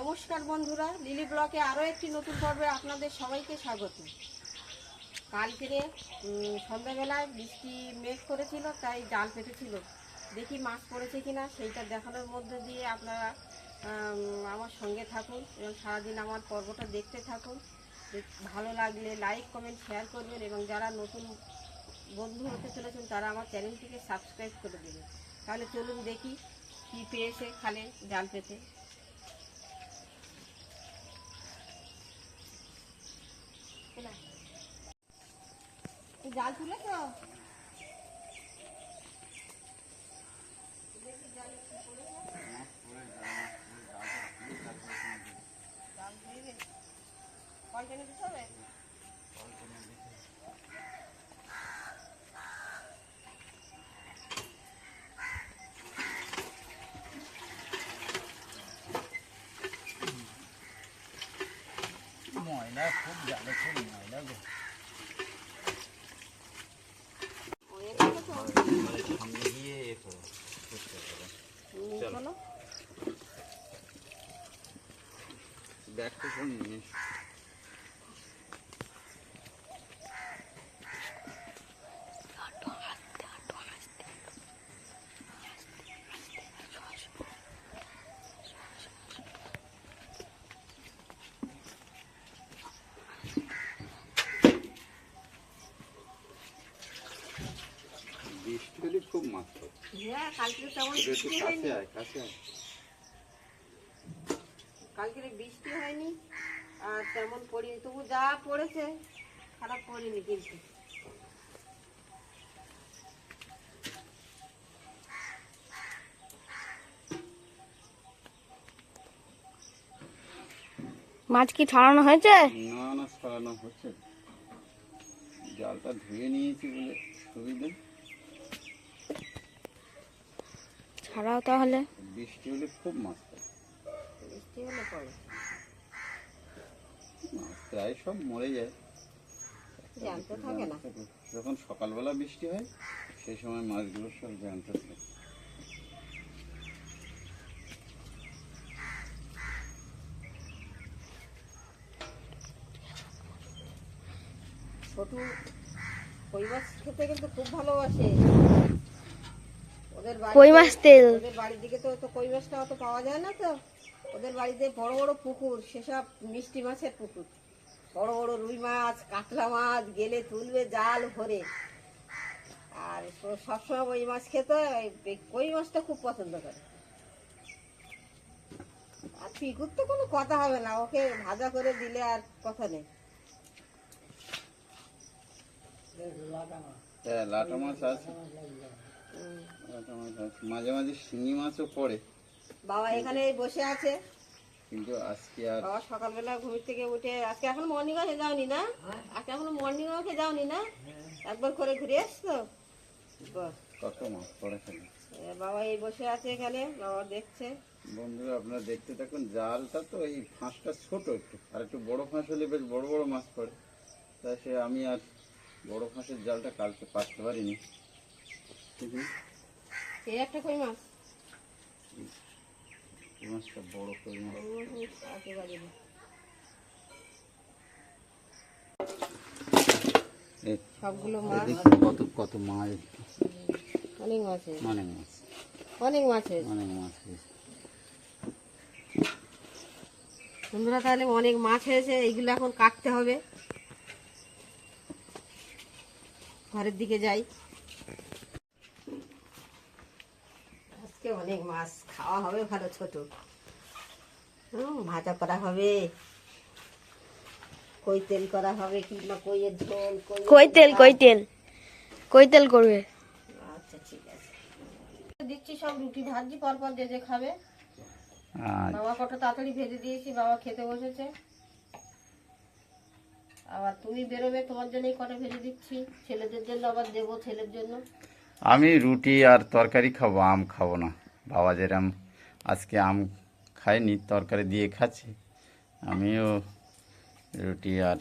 নমস্কার বন্ধুরা, লিলি ব্লকে আরও একটি নতুন পর্বে আপনাদের সবাইকে স্বাগত। কালকে সন্ধ্যাবেলায় বৃষ্টি মেঘ করেছিল, তাই জাল পেতেছিল। দেখি মাছ পড়েছে কিনা সেইটা দেখানোর মধ্যে দিয়ে আপনারা আমার সঙ্গে থাকুন এবং সারাদিন আমার পর্বটা দেখতে থাকুন। ভালো লাগলে লাইক, কমেন্ট, শেয়ার করবেন এবং যারা নতুন বন্ধু হতে চলেছেন তারা আমার চ্যানেলটিকে সাবস্ক্রাইব করে দেবেন। তাহলে চলুন দেখি কী পেয়েছে খালে জাল পেতে। জাল তুলে তো ময়লা খুব জালে খুব ময়লা গো। সামনে গিয়ে চলো ব্যাগটা কোন নিয়ে বৃষ্টি হলে খুব মাছ পাবে। হ্যাঁ, কালকে তেমন বৃষ্টি হয়নি। কালকে বৃষ্টি হয়নি আর তেমন পড়িনি, তবু যা পড়েছে খারাপ পড়িনি। কিন্তু মাছ কি ছাড়ানো হয়েছে? না না, ছাড়ানো হচ্ছে। জালটা ধুয়ে নিয়েছি বলে সুবিধে। ছাড়াও তাহলে। বৃষ্টি হলে খুব মাছ পাবে। বৃষ্টি হলে পড়ে মাছ প্রায় সব মরে যায়, জ্যান্ত থাকে না। যখন সকালবেলা বৃষ্টি হয় সেই সময় মাছগুলো সব জ্যান্ত থাকে। ছোট কই মাছ খেতে কিন্তু খুব ভালোবাসে। কই মাছ তেল। ওদের বাড়ির দিকে তো কই মাছটা অত পাওয়া যায় না। তো ওদের বাড়িতে বড় বড় পুকুর, সেসব মিষ্টি মাছের পুকুর, বড় বড় রুই মাছ, কাতলা মাছ গেলে তুলবে জাল ভরে। আর সবসময় ওই মাছ খেতে কই মাছটা খুব পছন্দ করে। আর পিকুর তো কোনো কথা হবে না, ওকে ভাজা করে দিলে আর কথা নেই। হ্যাঁ, লাটা মাছ আছে, মাঝে মাঝে শিঙি মাছও পড়ে। বাবা এখানে বসে আছে, কিন্তু আজকে আর বাবা সকালবেলা ঘুম থেকে উঠে আজকে এখনো মর্নিং ওয়াকে যাওনি না? আজকে এখনো মর্নিং ওয়াকে যাওনি না? একবার করে ঘুরে এসছো? কত মাছ পড়ে খালি। বাবা এই বসে আছে এখানে, বাবা দেখছে। বন্ধুরা আপনারা দেখতে থাকুন। জালটা তো এই ফাঁসটা ছোট একটু, আর একটু বড় ফাঁস হলে বেশ বড় বড় মাছ পড়ে। তাই সে আমি আর বড় ফাঁসের জালটা কালকে পাততে পারিনি। এই একটা কই মাছ, এই মাছটা বড় কই মাছ। সবগুলো মাছ, কত কত মাছ, অনেক মাছ, অনেক মাছ, অনেক মাছ, অনেক মাছ। বন্ধুরা তাহলে অনেক মাছ হয়েছে, এইগুলো এখন কাটতে হবে। ঘরের দিকে যাই। আজকে অনেক মাছ খাওয়া হবে, ভালো ছোট ভাজা করা হবে, কই তেল করা হবে, কিংবা কইয়ের ঝোল। কই তেল, কই তেল, কই তেল করবে। আচ্ছা ঠিক আছে, দিচ্ছি সব রুটি ভাজি পরপর যে যে খাবে। বাবা কত তাড়াতাড়ি ভেজে দিয়েছি, বাবা খেতে বসেছে। আবার তুমি বেরোবে, তোমার জন্যই কটা ভেজে দিচ্ছি, ছেলেদের জন্য আবার দেবো, ছেলের জন্য। আমি রুটি আর তরকারি খাবো, আম খাবো না। বাবা যেরকম আজকে আম খায়নি, তরকারি দিয়ে খাচ্ছি, আমিও রুটি আর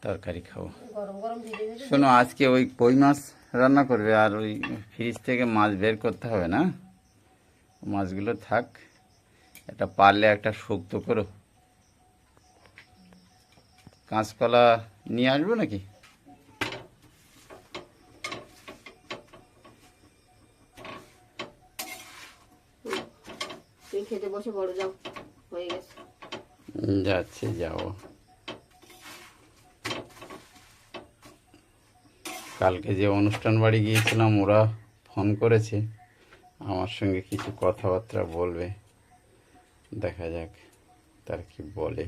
তরকারি খাবো। গরম গরম ভেজে ভেজে। শোনো, আজকে ওই কই মাছ রান্না করবে, আর ওই ফ্রিজ থেকে মাছ বের করতে হবে না, মাছগুলো থাক, এটা পারলে একটা শক্ত করো। কাঁচকলা নিয়ে আসবো নাকি? তুমি খেতে বসে বড় যাও, হয়ে গেছে। যাচ্ছে, যাবো। কালকে যে অনুষ্ঠান বাড়ি গিয়েছিলাম, ওরা ফোন করেছে, আমার সঙ্গে কিছু কথাবার্তা বলবে, দেখা যাক তার কি বলে।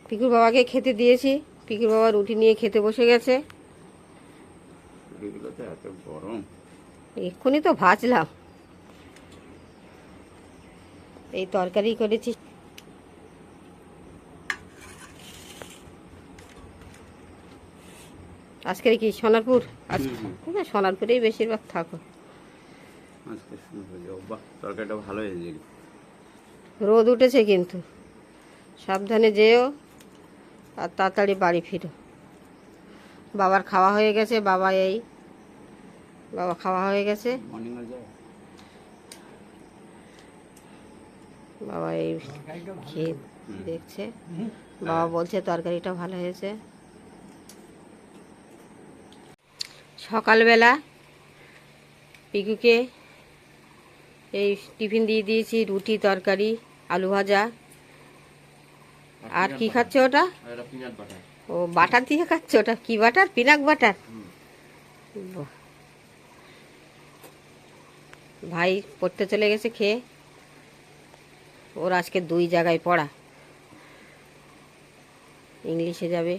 পিকুর বাবাকে খেতে দিয়েছি, পিকুর বাবা রুটি নিয়ে খেতে বসে গেছে। রুটিগুলোতে এত গরম। এক্ষুনি তো ভাজলাম। এই তরকারি করেছি। আজকে কি সোনারপুর? আজকে সোনারপুরেই বেশিরভাগ থাকো। আজকে শুনবো যে বাহ, তরকারিটা ভালো হয়েছে। রোদ উঠেছে কিন্তু, সাবধানে যেও আর তাড়াতাড়ি বাড়ি ফিরো। বাবার খাওয়া হয়ে গেছে, বাবা খাওয়া হয়ে গেছে। বাবা এই খেয়ে দেখছে, বাবা বলছে তরকারিটা ভালো হয়েছে। সকালবেলা পিকুকে এই টিফিন দিয়ে দিয়েছি, রুটি, তরকারি, আলু ভাজা। আর কি খাচ্ছে ওটা? ও বাটার দিয়ে খাচ্ছে। ওটা কি বাটার? পিনাক বাটার। বাহ। ভাই পড়তে চলে গেছে খেয়ে। ওর আজকে 2 জায়গায় পড়া, ইংলিশে যাবে।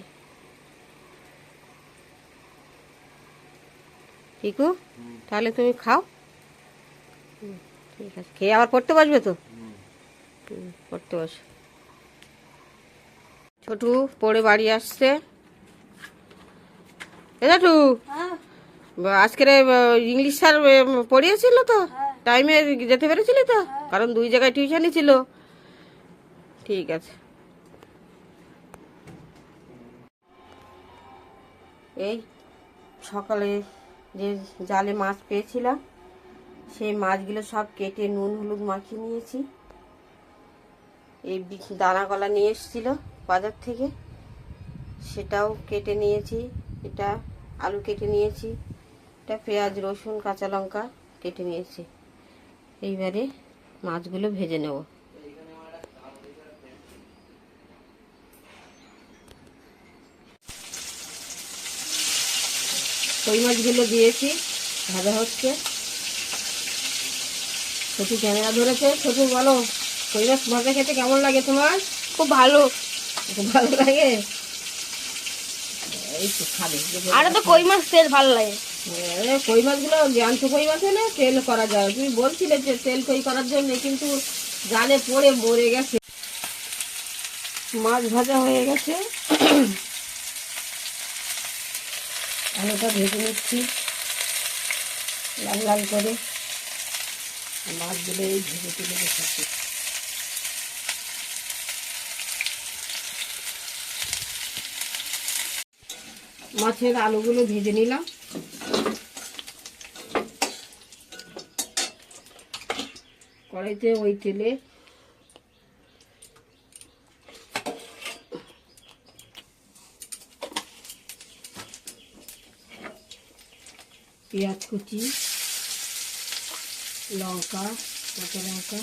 পিকু তাহলে তুমি খাও। ঠিক আছে, খেয়ে আবার পড়তে বসবে তো? পড়তে বস। ছোটু পড়ে বাড়ি আসছে। ছোটু, আজকের ইংলিশ স্যার পড়িয়েছিল তো? টাইমে যেতে পেরেছিলি তো? কারণ 2 জায়গায় টিউশনই ছিল। ঠিক আছে। এই সকালে যে জালে মাছ পেয়েছিলাম, সেই মাছগুলো সব কেটে নুন হলুদ মাখিয়ে নিয়েছি। এই দানা কলা নিয়ে এসেছিল বাজার থেকে, সেটাও কেটে নিয়েছি। এটা আলু কেটে নিয়েছি, এটা পেঁয়াজ রসুন কাঁচা লঙ্কা কেটে নিয়েছি। এইবারে মাছগুলো ভেজে নেব। কই মাছগুলো দিয়েছি, ভাজা হচ্ছে। ছোটু ক্যামেরা ধরেছে। ছোটু বলো, কই মাছ ভাজা খেতে কেমন লাগে তোমার? খুব ভালো। খুব ভালো লাগে। এই তো খাবে। আরে তো কই মাছ তেল ভালো লাগে। কই মাছগুলো জ্যান্ত কই মাছ হলে তেল করা যায়। তুমি বলছিলে যে তেল কই করার জন্য, কিন্তু জালে পড়ে মরে গেছে। মাছ ভাজা হয়ে গেছে, আলুটা ভেজে নিচ্ছি লাল লাল করে। মাছগুলো এই ভেজে তুলে রেখেছি। মাছের আলুগুলো ভেজে নিলাম। কড়াইতে ওই তেলে পেঁয়াজ কুচি, লঙ্কা, কাঁচা লঙ্কা,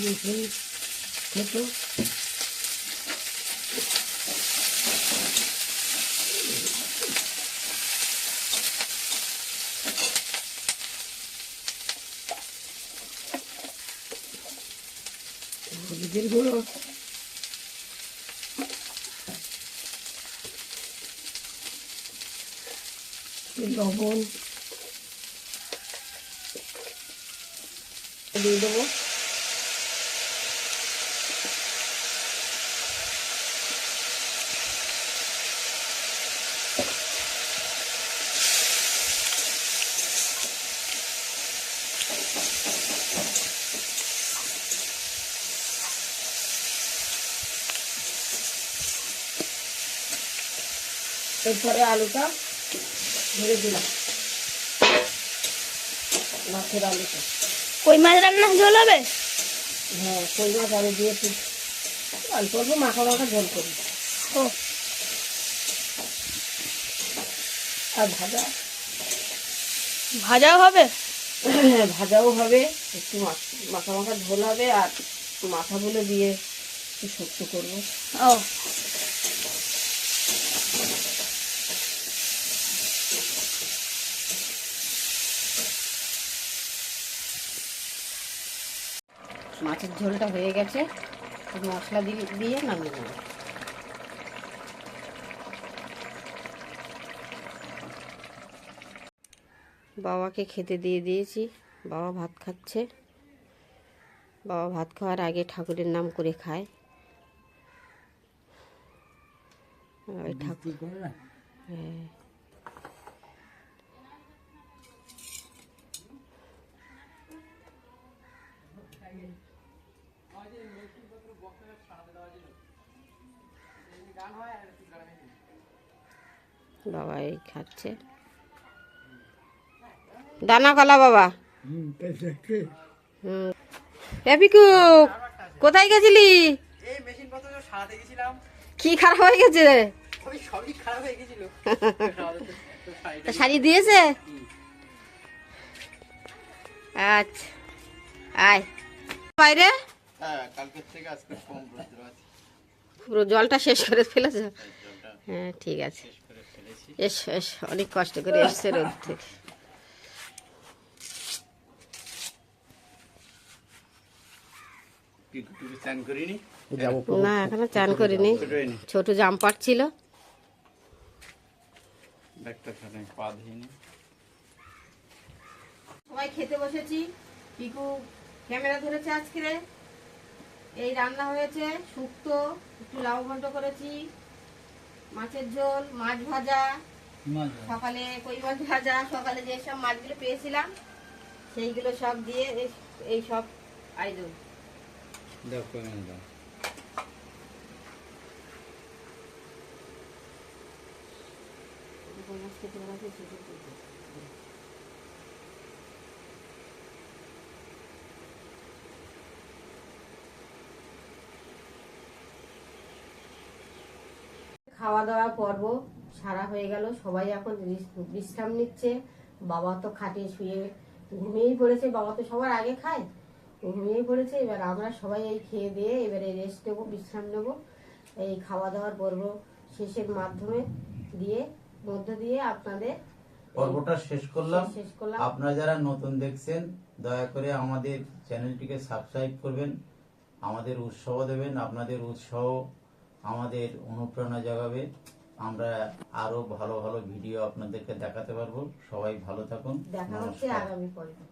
রসুন থেতো, হলুদের গুঁড়ো, লবণ দিয়ে দেবো। এরপরে আলুটা ধরে দিলাম মাছের আলুটা। কই মাছ রান্না ঝোল হবে? হ্যাঁ, কই মাছ আলু দিয়ে একটু অল্প অল্প মাখা মাখা ঝোল করি। ও আর ভাজা, ভাজাও হবে? হ্যাঁ ভাজাও হবে, একটু মাখা মাখা ঝোল হবে, আর মাথাগুলো দিয়ে একটু শুক্তো করবো। ও মাছের ঝোলটা হয়ে গেছে, মশলা দিয়ে নামিয়ে নেব। বাবাকে খেতে দিয়ে দিয়েছি, বাবা ভাত খাচ্ছে। বাবা ভাত খাওয়ার আগে ঠাকুরের নাম করে খায়। ওই ঠাকুর, হ্যাঁ বাবা এই খাচ্ছে দানা কলা। বাবা পিকু কোথায় গেছিলি? এই মেশিন পত্র সারাতে গেছিলাম। কি খারাপ হয়ে গেছে? ওই সবই খারাপ হয়ে গেছিল। তা শাড়ি দিয়েছে? আচ্ছা আয় বাইরে। হ্যাঁ, কালকের থেকে আজকে কম রোদ্র আছে। পুরো জলটা শেষ করে ফেলেছে। হ্যাঁ ঠিক আছে, শেষ করে ফেলেছি। এসো এসো, অনেক কষ্ট করে এসছে রোদ থেকে। পিকু চান করিনি? না এখনো চান করিনি, ছোট জাম্পার ছিল। ব্যাগটা খানে পা ধুইনি। সবাই খেতে বসেছি, পিকু ক্যামেরা ধরেছে আজকে। এই রান্না হয়েছে শুক্তো, একটু লাউ ঘন্ট করেছি, মাছের ঝোল, মাছ ভাজা, সকালে কই মাছ ভাজা, সকালে যেসব মাছগুলো পেয়েছিলাম সেইগুলো সব দিয়ে এই সব আয়োজন। দাও কেমন দাও। খাওয়া দাওয়া পর্ব সারা হয়ে গেল, সবাই এখন বিশ্রাম নিচ্ছে। বাবা তো খাটে শুয়ে ঘুমিয়েই পড়েছে, বাবা তো সবার আগে খায়, ঘুমিয়েই পড়েছে। এবার আমরা সবাই এই খেয়ে দিয়ে এবারে রেস্ট নেবো, বিশ্রাম নেবো। এই খাওয়া দাওয়ার পর্ব শেষের মধ্য দিয়ে আপনাদের পর্বটা শেষ করলাম। শেষ করলাম। আপনারা যারা নতুন দেখছেন দয়া করে আমাদের চ্যানেলটিকে সাবস্ক্রাইব করবেন, আমাদের উৎসাহ দেবেন। আপনাদের উৎসাহ আমাদের অনুপ্রেরণা জাগাবে, আমরা আরো ভালো ভালো ভিডিও আপনাদেরকে দেখাতে পারবো। সবাই ভালো থাকুন, দেখা হচ্ছে নমস্কার। আগামী পর্বে।